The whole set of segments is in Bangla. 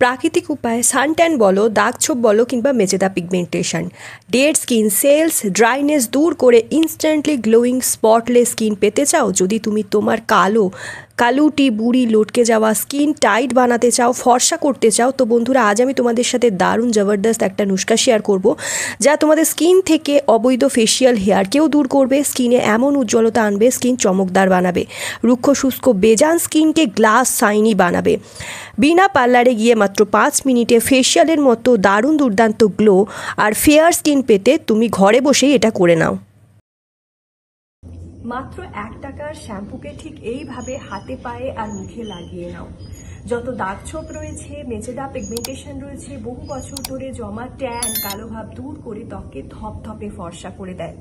প্রাকৃতিক উপায়ে সানট্যান বলো, দাগ ছোপ বলো কিংবা Mecheda pigmentation, dead skin sales, dryness দূর করে ইনস্ট্যান্টলি গ্লোয়িং স্পটলেস স্কিন পেতে চাও, যদি তুমি তোমার কালুটি বুড়ি লটকে যাওয়া স্কিন টাইট বানাতে চাও, ফর্সা করতে চাও, তো বন্ধুরা আজ আমি তোমাদের সাথে দারুণ জবরদস্ত একটা নুস্কা শেয়ার করব যা তোমাদের স্কিন থেকে অবৈধ ফেশিয়াল হেয়ারকেও দূর করবে, স্কিনে এমন উজ্জ্বলতা আনবে, স্কিন চমকদার বানাবে, রুক্ষ শুষ্ক বেজান স্কিনকে গ্লাস শাইনি বানাবে। বিনা পার্লারে গিয়ে মাত্র 5 মিনিটে ফেশিয়ালের মতো দারুণ দুর্দান্ত গ্লো আর ফেয়ার স্কিন পেতে তুমি ঘরে বসেই এটা করে নাও। মাত্র 1 টাকার শ্যাম্পুকে ঠিক এইভাবে হাতে পায়ে আর মুখে লাগিয়ে নাও। যত দাগ ছোপ রয়েছে, মেচেদা পিগমেন্টেশন রয়েছে, বহু বছর ধরে জমা ট্যান কালো ভাব দূর করে ত্বককে ধপধপে ফর্সা করে দেয়।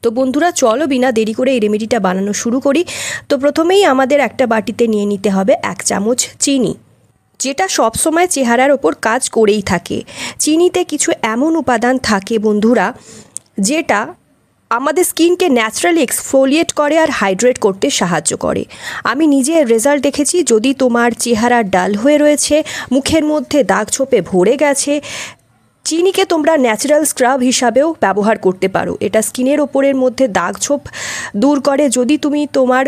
তো বন্ধুরা চলো বিনা দেরি করে এই রেমেডিটা বানানো শুরু করি। তো প্রথমেই আমাদের একটা বাটিতে নিয়ে নিতে হবে 1 চামচ চিনি, যেটা সবসময় চেহারার ওপর কাজ করেই থাকে। চিনিতে কিছু এমন উপাদান থাকে বন্ধুরা যেটা আমাদের স্কিনকে ন্যাচারালি এক্সফোলিয়েট করে আর হাইড্রেট করতে সাহায্য করে। আমি নিজে রেজাল্ট দেখেছি, যদি তোমার চেহারা ডাল হয়ে রয়েছে, মুখের মধ্যে দাগ ছোপে ভরে গেছে, চিনিকে তোমরা ন্যাচারাল স্ক্রাব হিসাবেও ব্যবহার করতে পারো। এটা স্কিনের ওপরের মধ্যে দাগ ছোপ দূর করে। যদি তুমি তোমার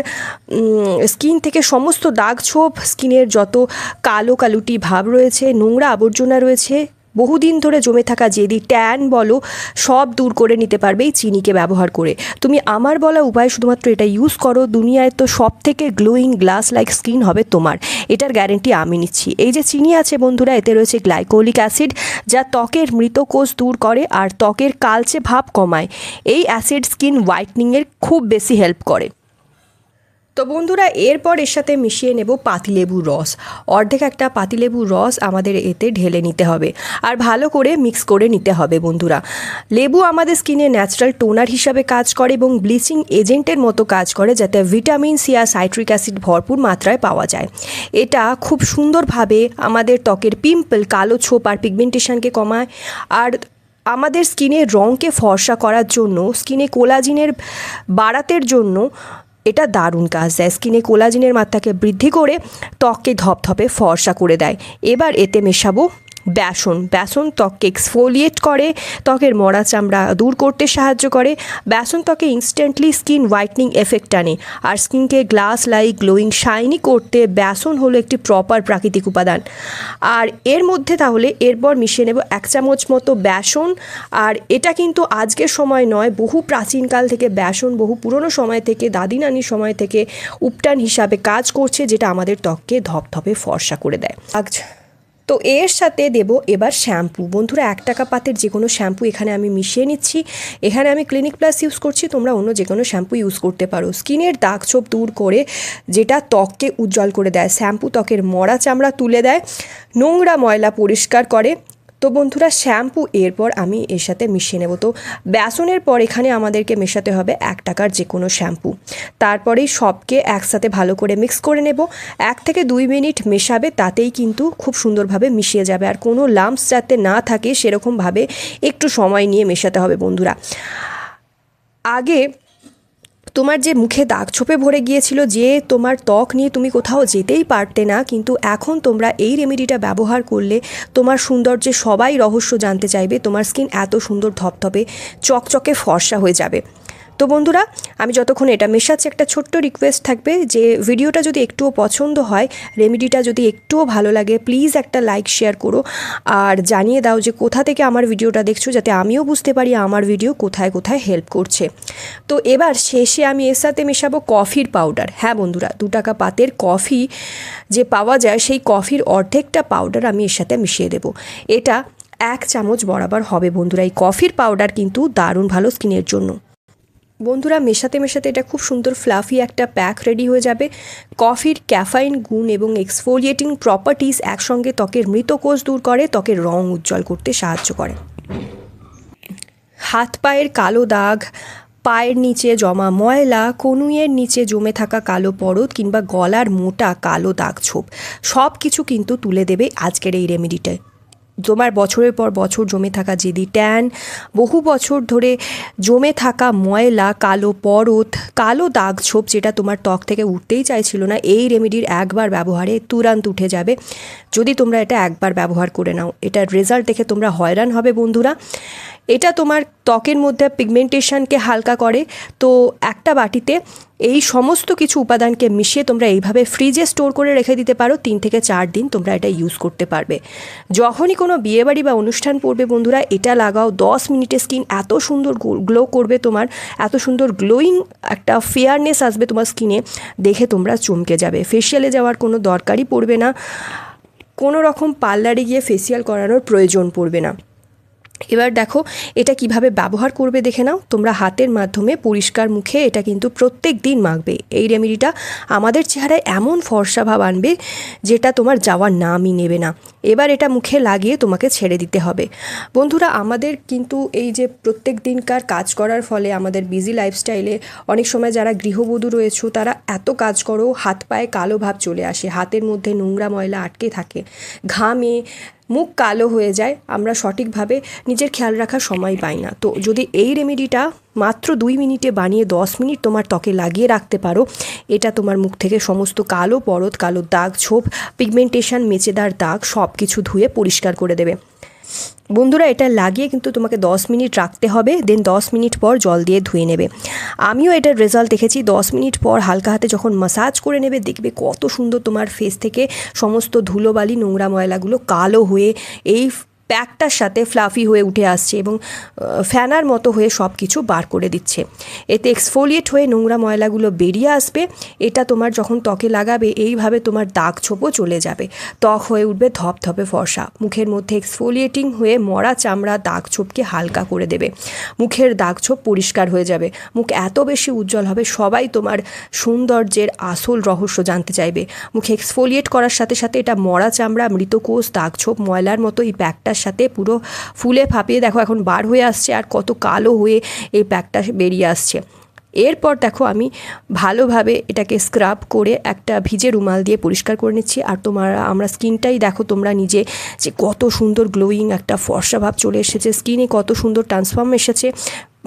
স্কিন থেকে সমস্ত দাগ ছোপ, স্কিনের যত কালুটি ভাব রয়েছে, নোংরা আবর্জনা রয়েছে, বহুদিন ধরে জমে থাকা জেদি ট্যান বলো, সব দূর করে নিতে পারবে এই চিনিকে ব্যবহার করে। তুমি আমার বলা উপায় শুধুমাত্র এটা ইউজ করো, দুনিয়ায় তো সব থেকে গ্লোয়িং গ্লাস লাইক স্কিন হবে তোমার, এটার গ্যারেন্টি আমি নিচ্ছি। এই যে চিনি আছে বন্ধুরা, এতে রয়েছে গ্লাইকোলিক অ্যাসিড, যা ত্বকের মৃত কোষ দূর করে আর ত্বকের কালচে ভাব কমায়। এই অ্যাসিড স্কিন হোয়াইটনিংয়ের খুব বেশি হেল্প করে। তো বন্ধুরা এরপর এর সাথে মিশিয়ে নেব পাতিলেবুর রস। অর্ধেক একটা পাতিলেবুর রস আমাদের এতে ঢেলে নিতে হবে আর ভালো করে মিক্স করে নিতে হবে বন্ধুরা। লেবু আমাদের স্কিনে ন্যাচারাল টোনার হিসাবে কাজ করে এবং ব্লিচিং এজেন্টের মতো কাজ করে, যাতে ভিটামিন সি আর সাইট্রিক অ্যাসিড ভরপুর মাত্রায় পাওয়া যায়। এটা খুব সুন্দরভাবে আমাদের ত্বকের পিম্পল, কালো ছোপ আর পিগমেন্টেশনকে কমায় আর আমাদের স্কিনের রঙকে ফর্সা করার জন্য, স্কিনে কোলাজিনের বাড়াতের জন্য এটা দারুণ কাজ দেয়। স্কিনে কোলাজিনের মাত্রাকে বৃদ্ধি করে ত্বককে ধপধপে ফর্সা করে দেয়। এবার এতে মেশাবো বেসন। ত্বককে এক্সফোলিয়েট করে, ত্বকের মরা চামড়া দূর করতে সাহায্য করে। বেসন ত্বকে ইনস্ট্যান্টলি স্কিন হোয়াইটনিং এফেক্ট আনে আর স্কিনকে গ্লাস লাইক গ্লোয়িং শাইনি করতে বেসন হলো একটি প্রপার প্রাকৃতিক উপাদান। আর এর মধ্যে তাহলে এরপর মিশিয়ে নেব 1 চামচ মতো বেসন। আর এটা কিন্তু আজকের সময় নয়, বহু প্রাচীনকাল থেকে বেসন, বহু পুরনো সময় থেকে, দাদি নানির সময় থেকে উপটান হিসাবে কাজ করছে, যেটা আমাদের ত্বককে ধপধপে ফর্সা করে দেয়। তো এর সাথে দেব এবার শ্যাম্পু। বন্ধুরা 1 টাকা পাতের যে কোনো শ্যাম্পু এখানে আমি মিশিয়ে নিচ্ছি। এখানে আমি ক্লিনিক প্লাস ইউজ করছি, তোমরা অন্য যে কোনো শ্যাম্পু ইউজ করতে পারো। স্কিনের দাগ ছোপ দূর করে, যেটা ত্বককে উজ্জ্বল করে দেয়। শ্যাম্পু ত্বকের মরা চামড়া তুলে দেয়, নোংরা ময়লা পরিষ্কার করে। তো বন্ধুরা শ্যাম্পু এরপর আমি এর সাথে মিশিয়ে নেব। তো বেসনের পর এখানে আমাদেরকে মেশাতে হবে 1 টাকার যে কোনো শ্যাম্পু। তারপরেই সবকে একসাথে ভালো করে মিক্স করে নেব। 1 থেকে 2 মিনিট মেশাবে, তাতেই কিন্তু খুব সুন্দরভাবে মিশিয়ে যাবে। আর কোনো লাম্পস যাতে না থাকে সেরকমভাবে একটু সময় নিয়ে মেশাতে হবে বন্ধুরা। আগে তোমার যে মুখে দাগ ছোপে ভরে গিয়েছিল, যে তোমার ত্বক নিয়ে তুমি কোথাও যেতেই পারতে না, কিন্তু এখন তোমরা এই রেমেডিটা ব্যবহার করলে তোমার সৌন্দর্যের সবাই রহস্য জানতে চাইবে। তোমার স্কিন এত সুন্দর ধপধপে চকচকে ফর্সা হয়ে যাবে। তো বন্ধুরা আমি যতক্ষণ এটা মেশাচ্ছি, একটা ছোট্ট রিকোয়েস্ট থাকবে যে ভিডিওটা যদি একটুও পছন্দ হয়, রেমেডিটা যদি একটুও ভালো লাগে, প্লিজ একটা লাইক শেয়ার করো আর জানিয়ে দাও যে কোথা থেকে আমার ভিডিওটা দেখছো, যাতে আমিও বুঝতে পারি আমার ভিডিও কোথায় কোথায় হেল্প করছে। তো এবার শেষে আমি এর সাথে মেশাবো কফির পাউডার। হ্যাঁ বন্ধুরা 2 টাকা পাতের কফি যে পাওয়া যায়, সেই কফির অর্ধেকটা পাউডার আমি এর সাথে মিশিয়ে দেবো। এটা 1 চামচ বরাবর হবে বন্ধুরা। এই কফির পাউডার কিন্তু দারুণ ভালো স্কিনের জন্য। বন্ধুরা মেশাতে মেশাতে এটা খুব সুন্দর ফ্লাফি একটা প্যাক রেডি হয়ে যাবে। কফির ক্যাফাইন গুণ এবং এক্সফোলিয়েটিং প্রপার্টিজ একসঙ্গে ত্বকের মৃত কোষ দূর করে, ত্বকের রং উজ্জ্বল করতে সাহায্য করে। হাত পায়ের কালো দাগ, পায়ের নিচে জমা ময়লা, কনুইয়ের নিচে জমে থাকা কালো পরত কিংবা গলার মোটা কালো দাগ ছোপ, সব কিছু কিন্তু তুলে দেবে আজকের এই রেমেডিটায়। তোমার বছরের পর বছর জমে থাকা জেদি ট্যান, বহু বছর ধরে জমে থাকা ময়লা, কালো পরত, কালো দাগ ছোপ যেটা তোমার ত্বক থেকে উঠতেই চাইছিল না, এই রেমেডির একবার ব্যবহারে তুরান্ত উঠে যাবে যদি তোমরা এটা একবার ব্যবহার করে নাও। এটার রেজাল্ট দেখে তোমরা হয়রান হবে বন্ধুরা। এটা তোমার ত্বকের মধ্যে পিগমেন্টেশনকে হালকা করে। তো একটা বাটিতে এই সমস্ত কিছু উপাদানকে মিশিয়ে তোমরা এইভাবে ফ্রিজে স্টোর করে রেখে দিতে পারো। 3 থেকে 4 দিন তোমরা এটা ইউজ করতে পারবে। যখনই কোনো বিয়েবাড়ি বা অনুষ্ঠান পড়বে বন্ধুরা, এটা লাগাও। 10 মিনিটে স্কিন এত সুন্দর গ্লো করবে, তোমার এত সুন্দর গ্লোয়িং একটা ফেয়ারনেস আসবে তোমার স্কিনে, দেখে তোমরা চমকে যাবে। ফেসিয়ালে যাওয়ার কোনো দরকারই পড়বে না, কোনো রকম পার্লারে গিয়ে ফেসিয়াল করানোর প্রয়োজন পড়বে না। এবার দেখো এটা কিভাবে ব্যবহার করবে দেখে নাও। তোমরা হাতের মাধ্যমে পরিষ্কার মুখে এটা কিন্তু প্রত্যেক দিন মাখবে। এই রেমেডিটা আমাদের চেহারায় এমন ফর্সা ভাব আনবে যেটা তোমার যাওয়ার নামই নেবে না। এবার এটা মুখে লাগিয়ে তোমাকে ছেড়ে দিতে হবে। বন্ধুরা, আমাদের কিন্তু এই যে প্রত্যেক দিনকার কাজ করার ফলে আমাদের বিজি লাইফস্টাইলে অনেক সময় যারা গৃহবধূ রয়েছে তারা এত কাজ করো, হাত পায়ে কালো ভাব চলে আসে, হাতের মধ্যে নোংরা ময়লা আটকে থাকে, ঘামে মুখ কালো হয়ে যায়, আমরা সঠিকভাবে নিজের খেয়াল রাখার সময় পাই না। তো যদি এই রেমেডিটা মাত্র 2 মিনিটে বানিয়ে 10 মিনিট তোমার ত্বকে লাগিয়ে রাখতে পারো, এটা তোমার মুখ থেকে সমস্ত কালো পরত, কালো দাগ ছোপ, পিগমেন্টেশন, মেচেদার দাগ সব কিছু ধুয়ে পরিষ্কার করে দেবে। বন্ধুরা, এটা লাগিয়ে কিন্তু তোমাকে 10 মিনিট রাখতে হবে, দেন 10 মিনিট পর জল দিয়ে ধুয়ে নেবে। আমিও এটার রেজাল্ট দেখেছি। 10 মিনিট পর হালকা হাতে যখন মাসাজ করে নেবে, দেখবে কত সুন্দর তোমার ফেস থেকে সমস্ত ধুলোবালি, নোংরা ময়লাগুলো কালো হয়ে এই প্যাকটার সাথে ফ্লাফি হয়ে উঠে আসছে এবং ফ্যানার মতো হয়ে সব কিছু বার করে দিচ্ছে। এতে এক্সফোলিয়েট হয়ে নোংরা ময়লাগুলো বেরিয়ে আসবে। এটা তোমার যখন ত্বকে লাগাবে এইভাবে তোমার দাগ ছোপও চলে যাবে, ত্বক হয়ে উঠবে ধপধপে ফর্সা। মুখের মধ্যে এক্সফোলিয়েটিং হয়ে মরা চামড়া, দাগ ছোপকে হালকা করে দেবে, মুখের দাগ ছোপ পরিষ্কার হয়ে যাবে, মুখ এত বেশি উজ্জ্বল হবে সবাই তোমার সৌন্দর্যের আসল রহস্য জানতে চাইবে। মুখে এক্সফোলিয়েট করার সাথে সাথে এটা মরা চামড়া, মৃতকোষ, দাগ ছোপ, ময়লার মতো এই প্যাকটার সাথে পুরো ফুলে ফাঁপিয়ে দেখো এখন বার হয়ে আসছে আর কত কালো হয়ে এই প্যাকটা বেরিয়ে আসছে। এরপর দেখো আমি ভালোভাবে এটাকে স্ক্রাব করে একটা ভিজে রুমাল দিয়ে পরিষ্কার করে নিচ্ছি। আর আমরা স্কিনটাই দেখো তোমরা নিজে যে কত সুন্দর গ্লোয়িং একটা ফর্সা ভাব চলে এসেছে, স্কিনে কত সুন্দর ট্রান্সফর্ম এসেছে,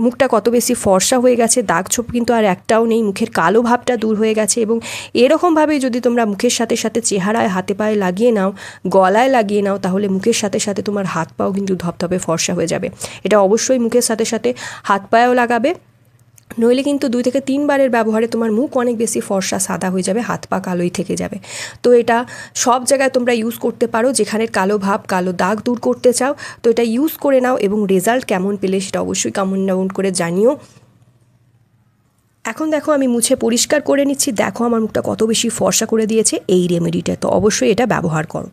মুখটা কত বেশি ফর্সা হয়ে গেছে, দাগ ছোপ কিন্তু আর একটাও নেই, মুখের কালো ভাবটা দূর হয়ে গেছে। এবং এরকমভাবে যদি তোমরা মুখের সাথে সাথে চেহারায়, হাতে পায়ে লাগিয়ে নাও, গলায় লাগিয়ে নাও, তাহলে মুখের সাথে সাথে তোমার হাত পাও কিন্তু ধপধপে ফর্সা হয়ে যাবে। এটা অবশ্যই মুখের সাথে সাথে হাত পায়েও লাগাবে, নইলে কিন্তু 2 থেকে 3 বারের ব্যবহারে তোমার মুখ অনেক বেশি ফর্সা সাদা হয়ে যাবে, হাত পা কালোই থেকে যাবে। তো এটা সব জায়গায় তোমরা ইউজ করতে পারো যেখানে কালো ভাব, কালো দাগ দূর করতে চাও। তো এটা ইউজ করে নাও এবং রেজাল্ট কেমন পেলে সেটা অবশ্যই কমেন্ট করে জানিও। এখন দেখো আমি মুছে পরিষ্কার করে নিচ্ছি, দেখো আমার মুখটা কত বেশি ফর্সা করে দিয়েছে এই রেমেডিটা। তো অবশ্যই এটা ব্যবহার করো।